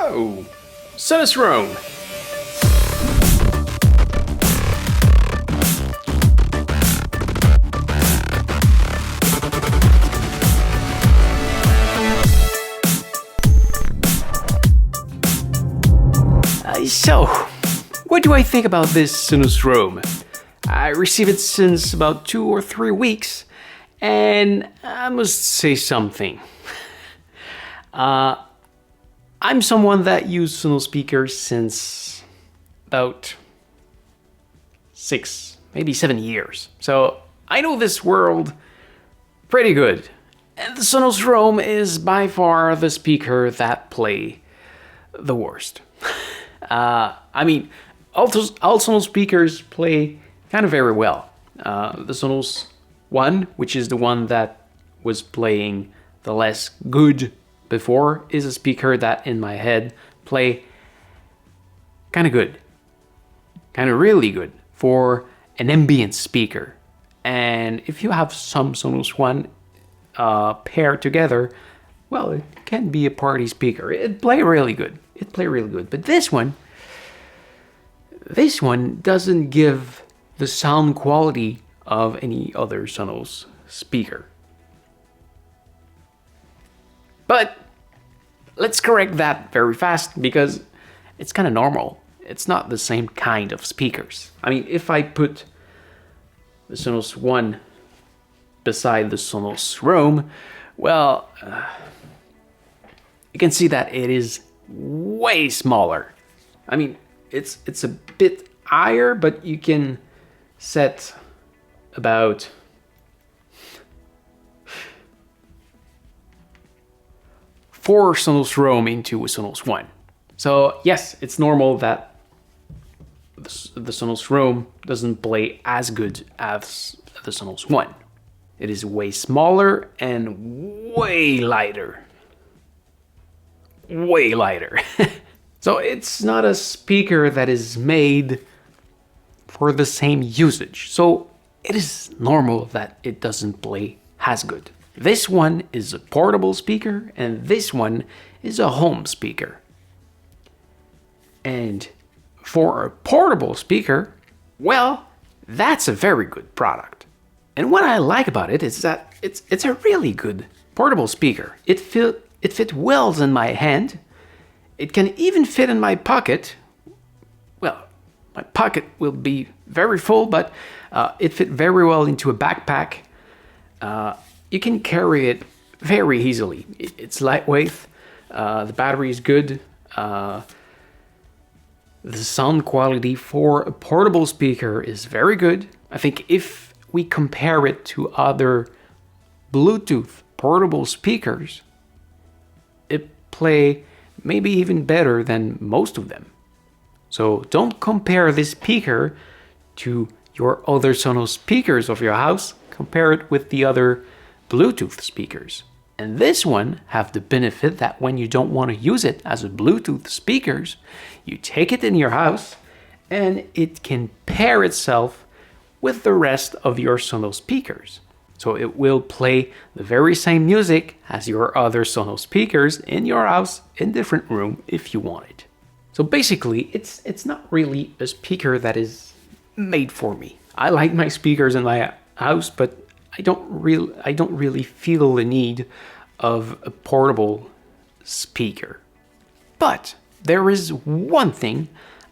So, Sonos Roam. So, what do I think about this Sonos Roam? I received it since about 2 or 3 weeks, and I must say something. I'm someone that used Sonos speakers since about 6, maybe 7 years. So I know this world pretty good. And the Sonos Roam is by far the speaker that play the worst. I mean, all Sonos speakers play kind of very well. The Sonos One, which is the one that was playing the less good before, is a speaker that in my head play kind of good, kind of really good for an ambient speaker. And if you have some Sonos One paired together, well, it can be a party speaker. It play really good. But this one doesn't give the sound quality of any other Sonos speaker. But let's correct that very fast because it's kind of normal. It's not the same kind of speakers. I mean, if I put the Sonos One beside the Sonos Roam, well, you can see that it is way smaller. I mean, it's a bit higher, but you can set about 4 Sonos Roam into a Sonos One. So yes, it's normal that the Sonos Roam doesn't play as good as the Sonos One. It is way smaller and way lighter. Way lighter. So it's not a speaker that is made for the same usage. So it is normal that it doesn't play as good. This one is a portable speaker and this one is a home speaker. And for a portable speaker, well, that's a very good product. And what I like about it is that it's a really good portable speaker. It fit well in my hand. It can even fit in my pocket. Well, my pocket will be very full, but it fit very well into a backpack. You can carry it very easily. It's lightweight. The battery is good. The sound quality for a portable speaker is very good. I think if we compare it to other Bluetooth portable speakers, it play maybe even better than most of them. So don't compare this speaker to your other Sonos speakers of your house. Compare it with the other Bluetooth speakers. And this one have the benefit that when you don't want to use it as a Bluetooth speakers, you take it in your house and it can pair itself with the rest of your Sonos speakers. So it will play the very same music as your other Sonos speakers in your house in different room if you want it. So basically, it's not really a speaker that is made for me. I like my speakers in my house, but I don't really feel the need of a portable speaker. But there is one thing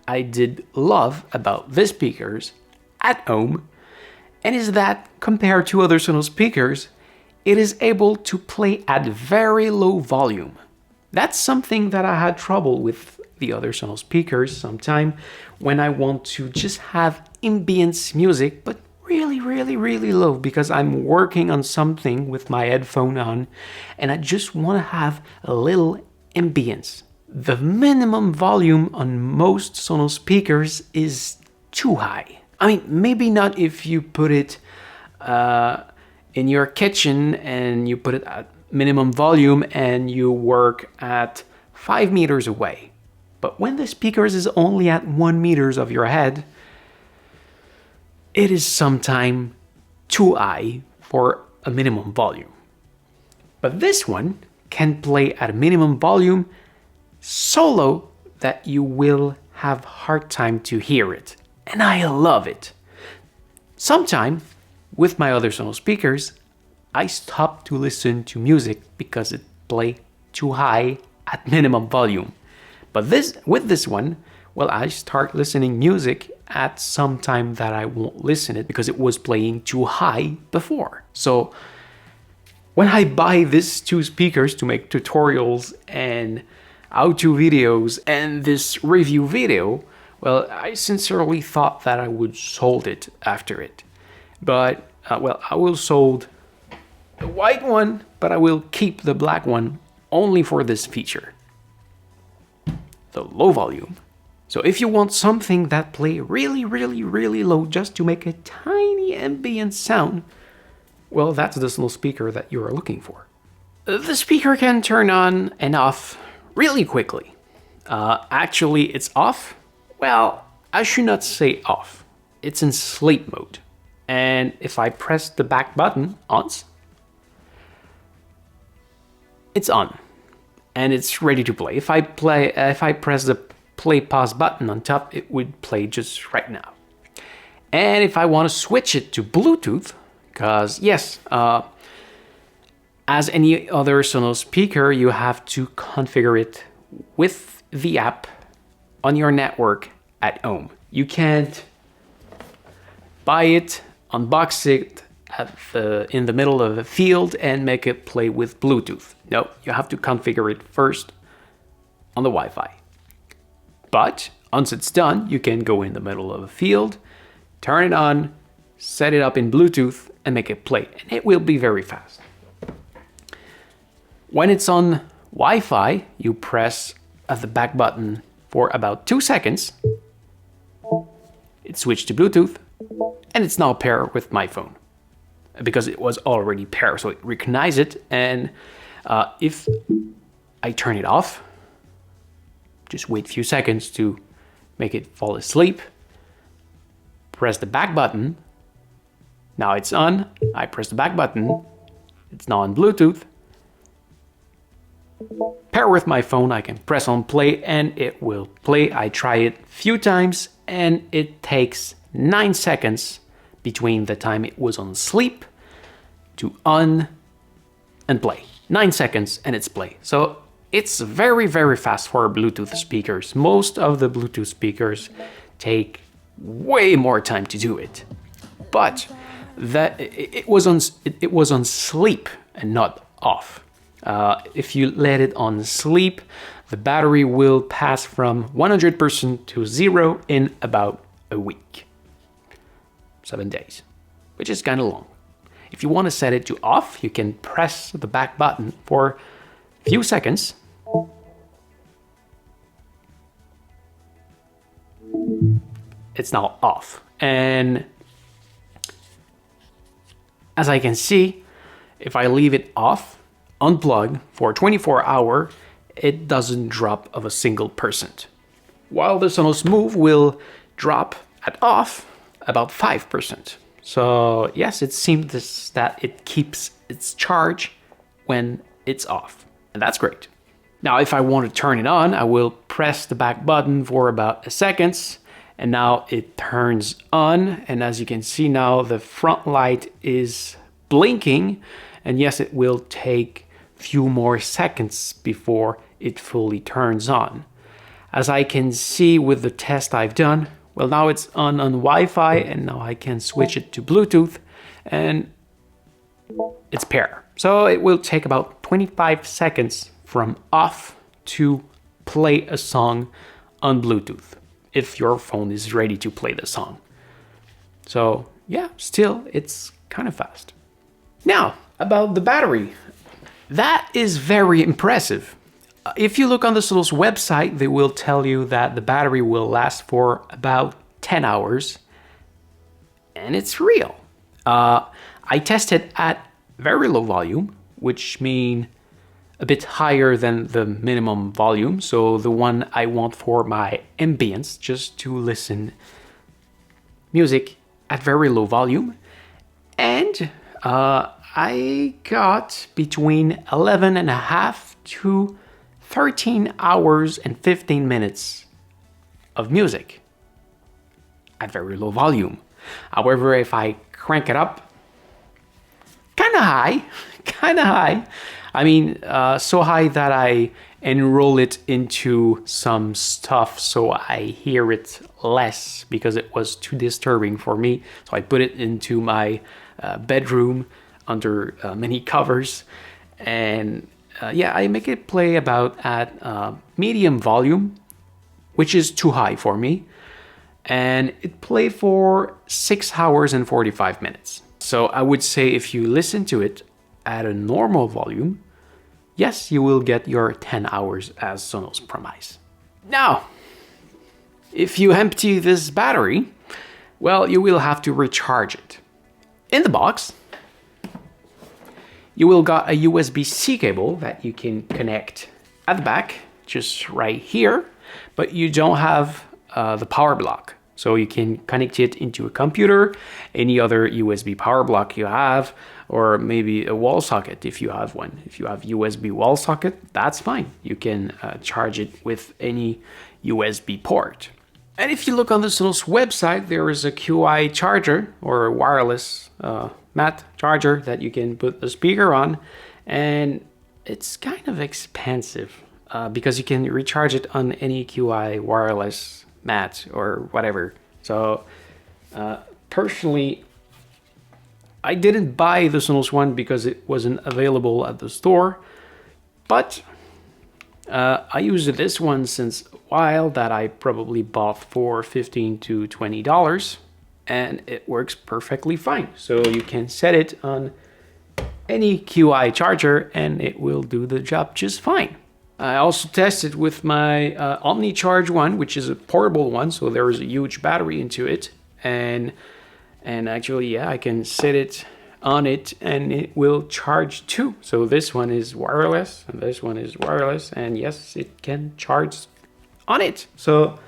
I did love about these speakers at home, and is that compared to other Sonos speakers, it is able to play at very low volume. That's something that I had trouble with the other Sonos speakers sometime when I want to just have ambient music, but really low because I'm working on something with my headphone on and I just want to have a little ambience. The minimum volume on most Sonos speakers is too high. I mean, maybe not if you put it in your kitchen and you put it at minimum volume and you work at 5 meters away. But when the speakers is only at 1 meters of your head, it is sometimes too high for a minimum volume. But this one can play at a minimum volume so low that you will have hard time to hear it. And I love it. Sometime, with my other Sonos speakers, I stop to listen to music because it play too high at minimum volume. But with this one, well, I start listening music at some time that I won't listen it because it was playing too high before. So when I buy these two speakers to make tutorials and how-to videos and this review video, well, I sincerely thought that I would sold it after it. But, well, I will sold the white one, but I will keep the black one only for this feature, the low volume. So if you want something that play really, really, really low just to make a tiny ambient sound, well, that's the Sonos speaker that you are looking for. The speaker can turn on and off really quickly. Actually, it's off. Well, I should not say off. It's in sleep mode. And if I press the back button once, it's on. And it's ready to play. If I press the play pause button on top, it would play just right now. And if I want to switch it to Bluetooth, because yes, as any other Sonos speaker, you have to configure it with the app on your network at home. You can't buy it, unbox it in the middle of a field and make it play with Bluetooth. No, you have to configure it first on the Wi-Fi. But once it's done, you can go in the middle of a field, turn it on, set it up in Bluetooth, and make it play. And it will be very fast. When it's on Wi-Fi, you press the back button for about 2 seconds. It switched to Bluetooth, and it's now paired with my phone because it was already paired, so it recognized it. And if I turn it off, just wait a few seconds to make it fall asleep. Press the back button. Now it's on. I press the back button. It's now on Bluetooth. Pair with my phone, I can press on play and it will play. I try it a few times and it takes 9 seconds between the time it was on sleep to on and play. 9 seconds and it's play. So it's very, very fast for Bluetooth speakers. Most of the Bluetooth speakers take way more time to do it. But that it was on sleep and not off. If you let it on sleep, the battery will pass from 100% to 0 in about a week. 7 days, which is kind of long. If you want to set it to off, you can press the back button for a few seconds. It's now off. And as I can see, if I leave it off, unplug for 24 hours, it doesn't drop of a single %. While the Sonos Move will drop at off about 5%. So yes, it seems that it keeps its charge when it's off, and that's great. Now, if I want to turn it on, I will press the back button for about a second, and now it turns on. And as you can see now, the front light is blinking, and yes, it will take a few more seconds before it fully turns on. As I can see with the test I've done, well, now it's on Wi-Fi, and now I can switch it to Bluetooth, and it's pair. So it will take about 25 seconds from off to play a song on Bluetooth, if your phone is ready to play the song. So yeah, still, it's kind of fast. Now, about the battery. That is very impressive. If you look on the Sonos website, they will tell you that the battery will last for about 10 hours. And it's real. I tested at very low volume, which means a bit higher than the minimum volume. So the one I want for my ambience, just to listen music at very low volume. And I got between 11.5 to 13 hours and 15 minutes of music at very low volume. However, if I crank it up, kind of high. I mean, so high that I enroll it into some stuff so I hear it less because it was too disturbing for me. So I put it into my bedroom under many covers, and yeah, I make it play about at medium volume, which is too high for me, and it played for 6 hours and 45 minutes. So I would say if you listen to it at a normal volume, yes, you will get your 10 hours as Sonos promise. Now, if you empty this battery, well, you will have to recharge it. In the box, you will got a USB-C cable that you can connect at the back, just right here, but you don't have the power block. So you can connect it into a computer, any other USB power block you have, or maybe a wall socket if you have one. If you have USB wall socket, that's fine. You can charge it with any USB port. And if you look on the Sonos website, there is a QI charger or a wireless mat charger that you can put the speaker on, and it's kind of expensive because you can recharge it on any QI wireless mat or whatever. So personally, I didn't buy the Sonos one because it wasn't available at the store, but I used this one since a while that I probably bought for $15 to $20, and it works perfectly fine. So you can set it on any QI charger and it will do the job just fine. I also tested with my OmniCharge one, which is a portable one, so there is a huge battery into it, and actually, yeah, I can set it on it and it will charge too. So this one is wireless and this one is wireless, and yes, it can charge on it. So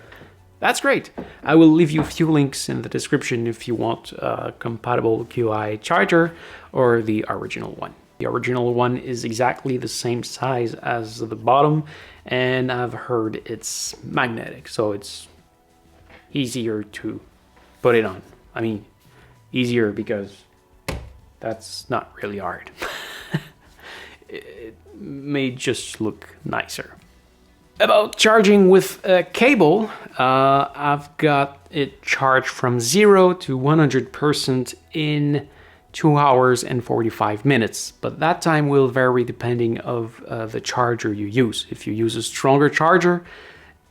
that's great. I will leave you a few links in the description if you want a compatible QI charger or the original one. The original one is exactly the same size as the bottom, and I've heard it's magnetic, so it's easier to put it on. I mean, easier because that's not really hard. It may just look nicer. About charging with a cable, I've got it charged from 0 to 100% in 2 hours and 45 minutes, but that time will vary depending of the charger you use. If you use a stronger charger,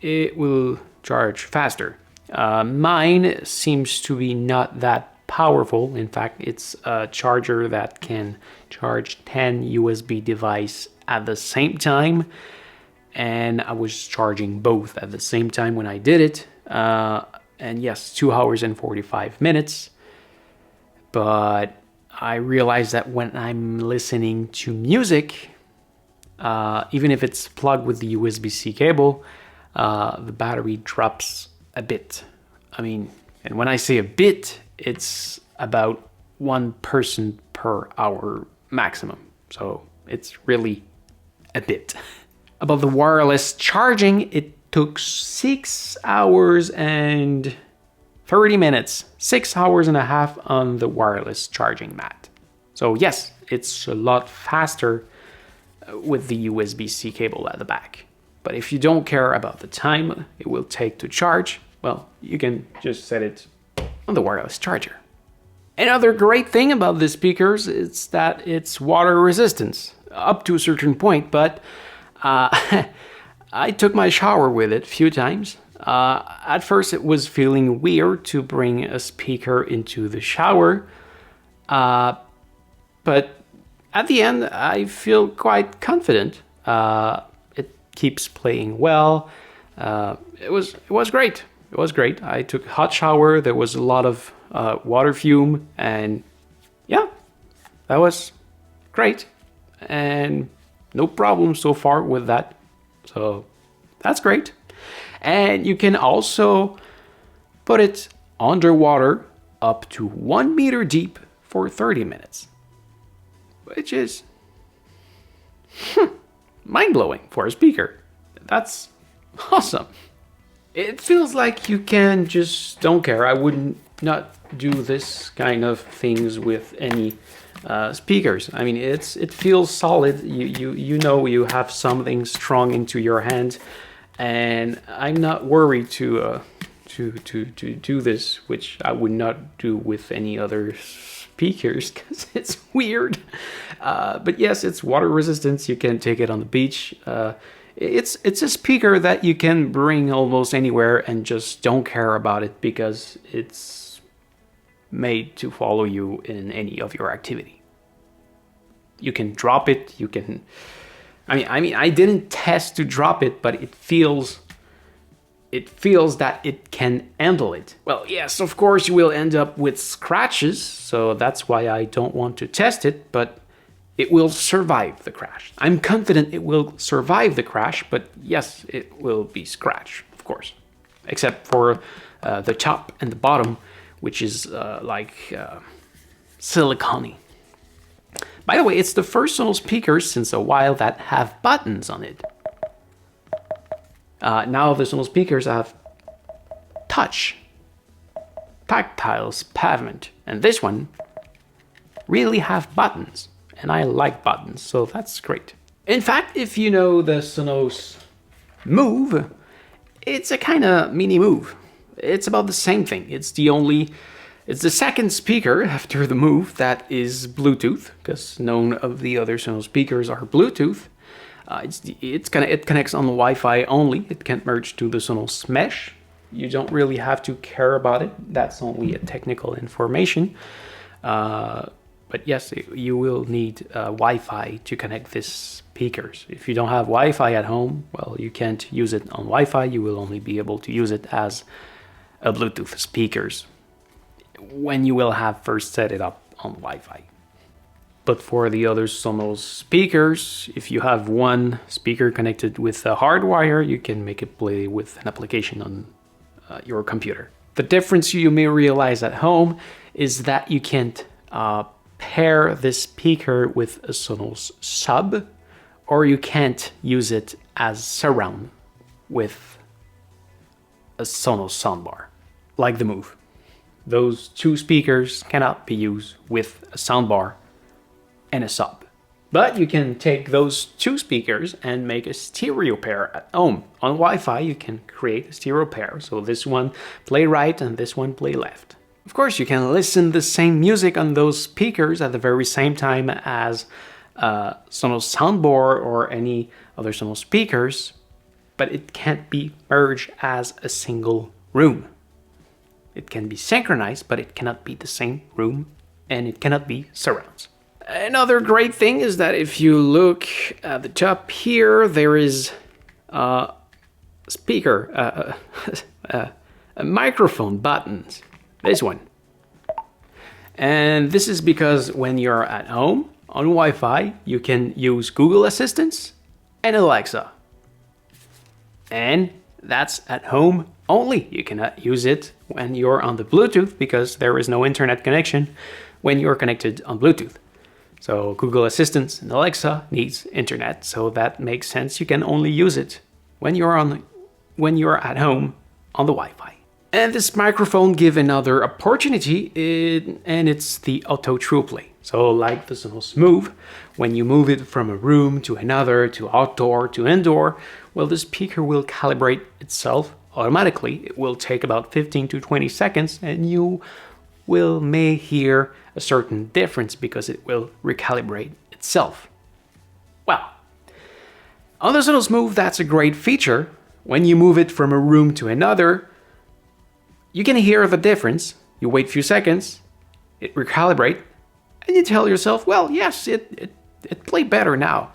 it will charge faster. Mine seems to be not that powerful. In fact, it's a charger that can charge 10 USB devices at the same time, and I was charging both at the same time when I did it. And yes, 2 hours and 45 minutes, but I realized that when I'm listening to music, even if it's plugged with the USB-C cable, the battery drops a bit. I mean, and when I say a bit, it's about 1% per hour maximum. So it's really a bit. About the wireless charging, it took 6 hours and 30 minutes, 6 hours and a half on the wireless charging mat. So yes, it's a lot faster with the USB-C cable at the back. But if you don't care about the time it will take to charge, well, you can just set it on the wireless charger. Another great thing about the speakers is that it's water resistance up to a certain point, but I took my shower with it a few times. At first it was feeling weird to bring a speaker into the shower, but at the end I feel quite confident. It keeps playing well. It was great. It was great. I took a hot shower. There was a lot of water fume, and yeah, that was great, and no problem so far with that. So that's great. And you can also put it underwater up to 1 meter deep for 30 minutes, which is mind-blowing for a speaker. That's awesome. It feels like you can just don't care. I wouldn't not do this kind of things with any speakers. I mean, it feels solid. You know you have something strong into your hand, and I'm not worried to do this, which I would not do with any other speakers because it's weird. But yes, it's water resistant. You can take it on the beach. It's a speaker that you can bring almost anywhere and just don't care about it because it's made to follow you in any of your activity. You can drop it. You can. I mean, I didn't test to drop it, but it feels that it can handle it. Well, yes, of course you will end up with scratches, so that's why I don't want to test it, but it will survive the crash. I'm confident it will survive the crash, but yes, it will be scratched, of course. Except for the top and the bottom, which is silicone-y. By the way, it's the first Sonos speakers since a while that have buttons on it. Now the Sonos speakers have tactile pavement, and this one really have buttons, and I like buttons, so that's great. In fact, if you know the Sonos Move, it's a kind of mini Move. It's about the same thing. It's the second speaker after the Move that is Bluetooth, because none of the other Sonos speakers are Bluetooth. It connects on the Wi-Fi only. It can't merge to the Sonos Mesh. You don't really have to care about it. That's only a technical information. But yes, you will need Wi-Fi to connect these speakers. If you don't have Wi-Fi at home, well, you can't use it on Wi-Fi. You will only be able to use it as a Bluetooth speakers when you will have first set it up on Wi-Fi. But for the other Sonos speakers, if you have one speaker connected with a hardwire, you can make it play with an application on your computer. The difference you may realize at home is that you can't pair this speaker with a Sonos sub, or you can't use it as surround with a Sonos soundbar, like the Move. Those two speakers cannot be used with a soundbar and a sub. But you can take those two speakers and make a stereo pair at home. On Wi-Fi, you can create a stereo pair. So this one play right and this one play left. Of course, you can listen the same music on those speakers at the very same time as Sonos soundbar or any other Sonos speakers, but it can't be merged as a single room. It can be synchronized, but it cannot be the same room, and it cannot be surrounds. Another great thing is that if you look at the top here, there is a speaker, a microphone buttons. This one. And this is because when you're at home on Wi-Fi, you can use Google Assistant and Alexa. And that's at home only. You cannot use it when you're on the Bluetooth because there is no internet connection when you're connected on Bluetooth. So Google Assistant and Alexa needs internet, so that makes sense. You can only use it when you're at home on the Wi-Fi. And this microphone gives another opportunity, and it's the auto true play. So like the Sonos Move, when you move it from a room to another, to outdoor, to indoor, well, the speaker will calibrate itself automatically. It will take about 15 to 20 seconds, and you may hear a certain difference because it will recalibrate itself. Well, on the Sonos Move, that's a great feature. When you move it from a room to another, you can hear the difference. You wait a few seconds, it recalibrates, and you tell yourself, well, yes, it played better now.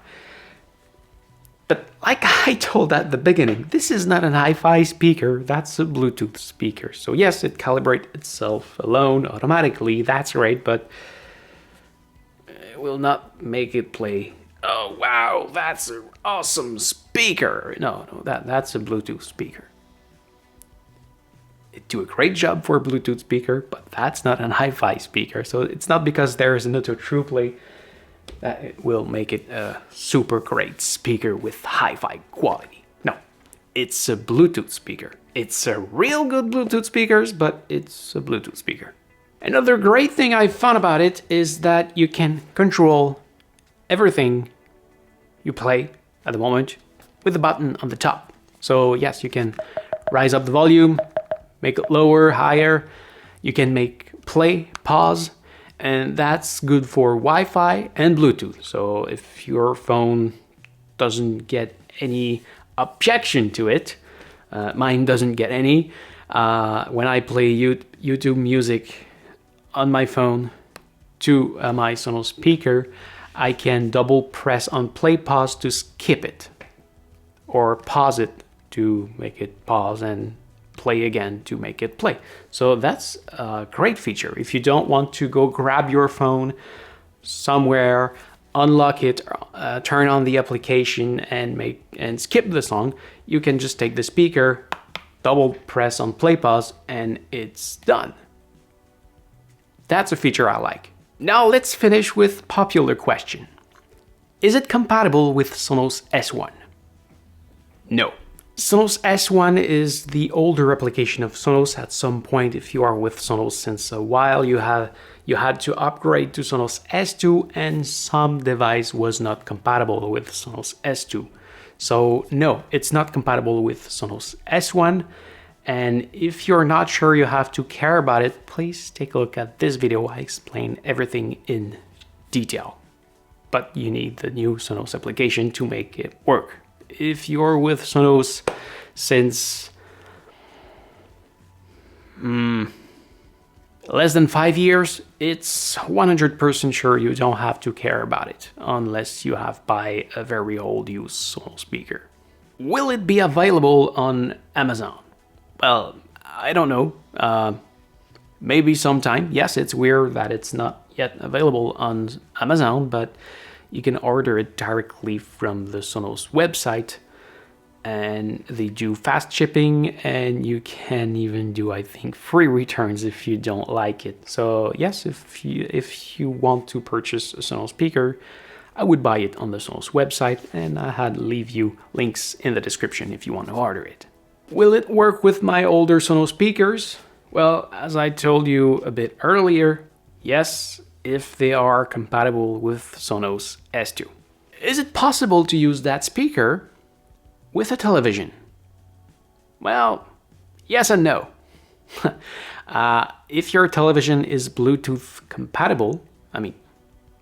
But like I told at the beginning, this is not an hi-fi speaker, that's a Bluetooth speaker. So yes, it calibrates itself alone automatically, that's great, but it will not make it play, oh wow, that's an awesome speaker. No, that's a Bluetooth speaker. It do a great job for a Bluetooth speaker, but that's not an hi-fi speaker. So it's not because there is an auto true play That will make it a super great speaker with hi-fi quality. No, it's a Bluetooth speaker. It's a real good Bluetooth speakers, but it's a Bluetooth speaker. Another great thing I found about it is that you can control everything you play at the moment with a button on the top. So yes, you can rise up the volume, make it lower, higher. You can make play, pause, and that's good for Wi-Fi and Bluetooth. So if your phone doesn't get any objection to it, mine doesn't get any. When I play YouTube music on my phone to my Sonos speaker, I can double press on play pause to skip it, or pause it to make it pause and play again to make it play. So that's a great feature. If you don't want to go grab your phone somewhere, unlock it, turn on the application and skip the song, you can just take the speaker, double press on play pause, and it's done. That's a feature I like. Now let's finish with popular question. Is it compatible with Sonos S1? No. Sonos S1 is the older application of Sonos. At some point, if you are with Sonos since a while, you had to upgrade to Sonos S2, and some device was not compatible with Sonos S2. So no, it's not compatible with Sonos S1. And if you're not sure you have to care about it, please take a look at this video. I explain everything in detail. But you need the new Sonos application to make it work. If you're with Sonos since less than 5 years, it's 100% sure you don't have to care about it, unless you have buy a very old used Sonos speaker. Will it be available on Amazon? Well, I don't know. Maybe sometime. Yes, it's weird that it's not yet available on Amazon, but you can order it directly from the Sonos website, and they do fast shipping, and you can even do, I think, free returns if you don't like it. So yes, if you want to purchase a Sonos speaker, I would buy it on the Sonos website, and I had leave you links in the description if you want to order it. Will it work with my older Sonos speakers? Well, as I told you a bit earlier, yes, if they are compatible with Sonos S2. Is it possible to use that speaker with a television? Well, yes and no. If your television is Bluetooth compatible, I mean,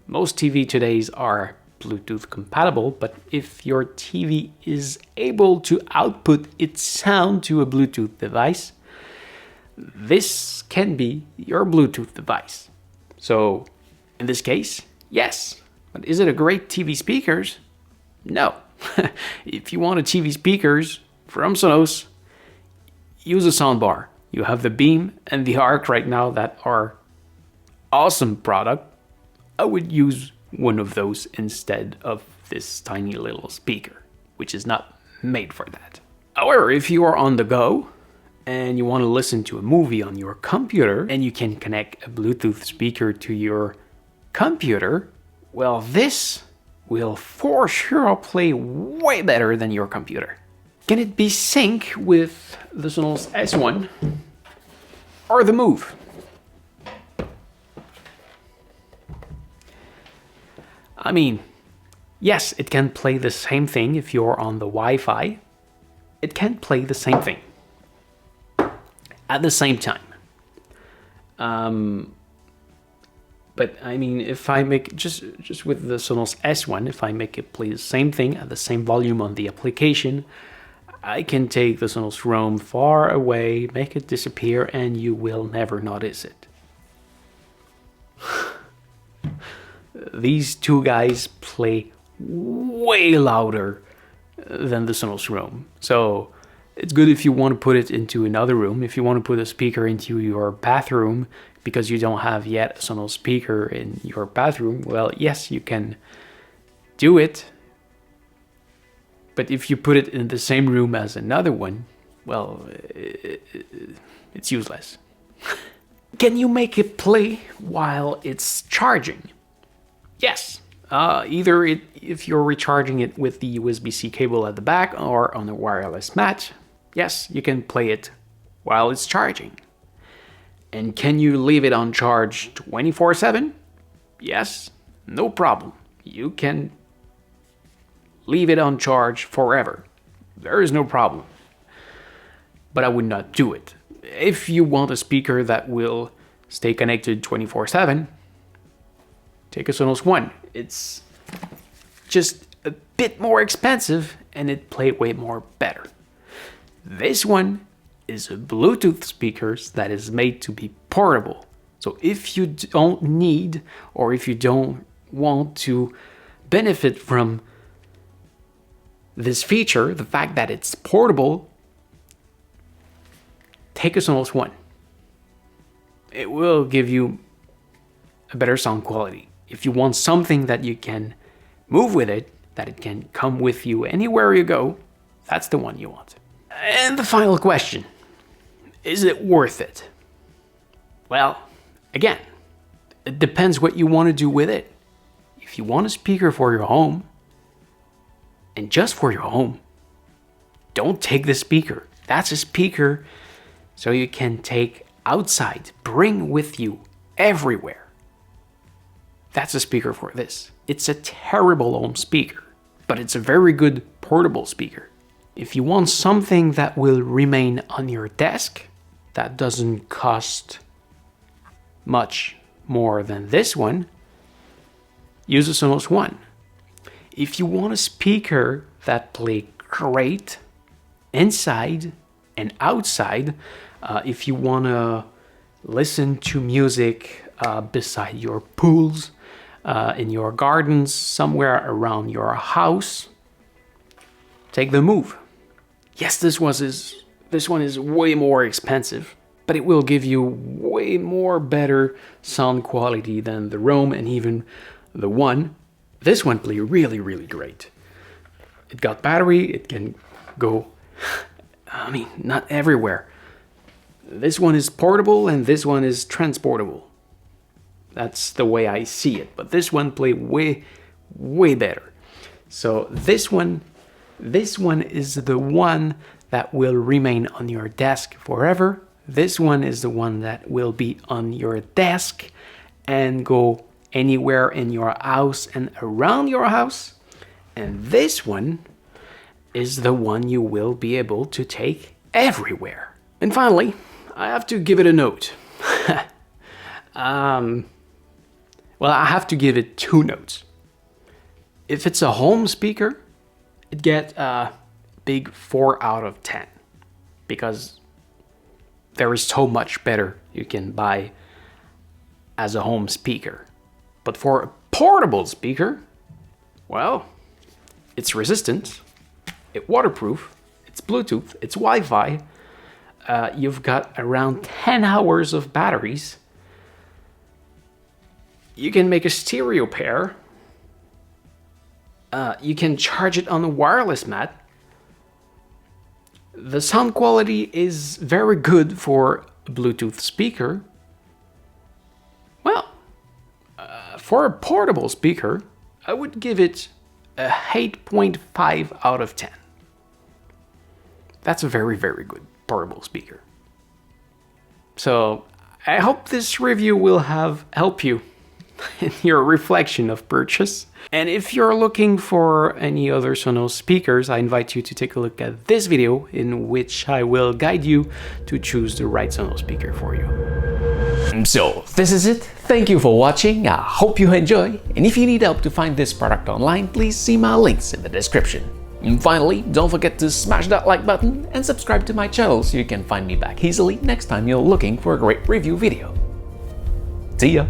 most TV todays are Bluetooth compatible, but if your TV is able to output its sound to a Bluetooth device, this can be your Bluetooth device. So, in this case, yes. But is it a great TV speakers? No. If you want a TV speakers from Sonos, use a soundbar. You have the Beam and the Arc right now that are awesome product. I would use one of those instead of this tiny little speaker, which is not made for that. However, if you are on the go and you want to listen to a movie on your computer and you can connect a Bluetooth speaker to your computer, well, this will for sure play way better than your computer. Can it be synced with the Sonos S1 or the Move? I mean, yes, it can play the same thing if you're on the Wi-Fi. It can play the same thing at the same time. But I mean, if I make just with the Sonos S1, if I make it play the same thing at the same volume on the application, I can take the Sonos Roam far away, make it disappear, and you will never notice it. These two guys play way louder than the Sonos Roam. So it's good if you want to put it into another room. If you want to put a speaker into your bathroom because you don't have yet a Sonos speaker in your bathroom, well, yes, you can do it. But if you put it in the same room as another one, well, it's useless. Can you make it play while it's charging? Yes, If you're recharging it with the USB-C cable at the back or on a wireless mat, yes, you can play it while it's charging. And can you leave it on charge 24/7? Yes, no problem. You can leave it on charge forever. There is no problem. But I would not do it. If you want a speaker that will stay connected 24/7, take a Sonos One. It's just a bit more expensive and it plays way more better. This one is a Bluetooth speaker that is made to be portable. So if you don't need or if you don't want to benefit from this feature, the fact that it's portable, take a Sonos One. It will give you a better sound quality. If you want something that you can move with it, that it can come with you anywhere you go, that's the one you want. And the final question, is it worth it? Well, again, it depends what you want to do with it. If you want a speaker for your home, and just for your home, don't take the speaker. That's a speaker so you can take outside, bring with you everywhere. That's a speaker for this. It's a terrible home speaker, but it's a very good portable speaker. If you want something that will remain on your desk, that doesn't cost much more than this one, use a Sonos One. If you want a speaker that plays great inside and outside, if you want to listen to music beside your pools, in your gardens, somewhere around your house, take the Move. Yes, this one is way more expensive, but it will give you way more better sound quality than the Roam and even the One. This one plays really, really great. It got battery, it can go, not everywhere. This one is portable and this one is transportable. That's the way I see it, but this one plays way, way better. So this one is the one that will remain on your desk forever. This one is the one that will be on your desk and go anywhere in your house and around your house. And this one is the one you will be able to take everywhere. And finally, I have to give it a note. Well, I have to give it 2 notes. If it's a home speaker, it gets a big 4 out of 10 because there is so much better you can buy as a home speaker. But for a portable speaker, well, it's resistant, it's waterproof, it's Bluetooth, it's Wi-Fi. You've got around 10 hours of batteries. You can make a stereo pair. You can charge it on a wireless mat. The sound quality is very good for a Bluetooth speaker. Well, for a portable speaker, I would give it a 8.5 out of 10. That's a very, very good portable speaker. So I hope this review will help you in your reflection of purchase. And if you're looking for any other Sonos speakers, I invite you to take a look at this video in which I will guide you to choose the right Sonos speaker for you. So this is it. Thank you for watching. I hope you enjoy. And if you need help to find this product online, please see my links in the description. And finally, don't forget to smash that like button and subscribe to my channel so you can find me back easily next time you're looking for a great review video. See ya!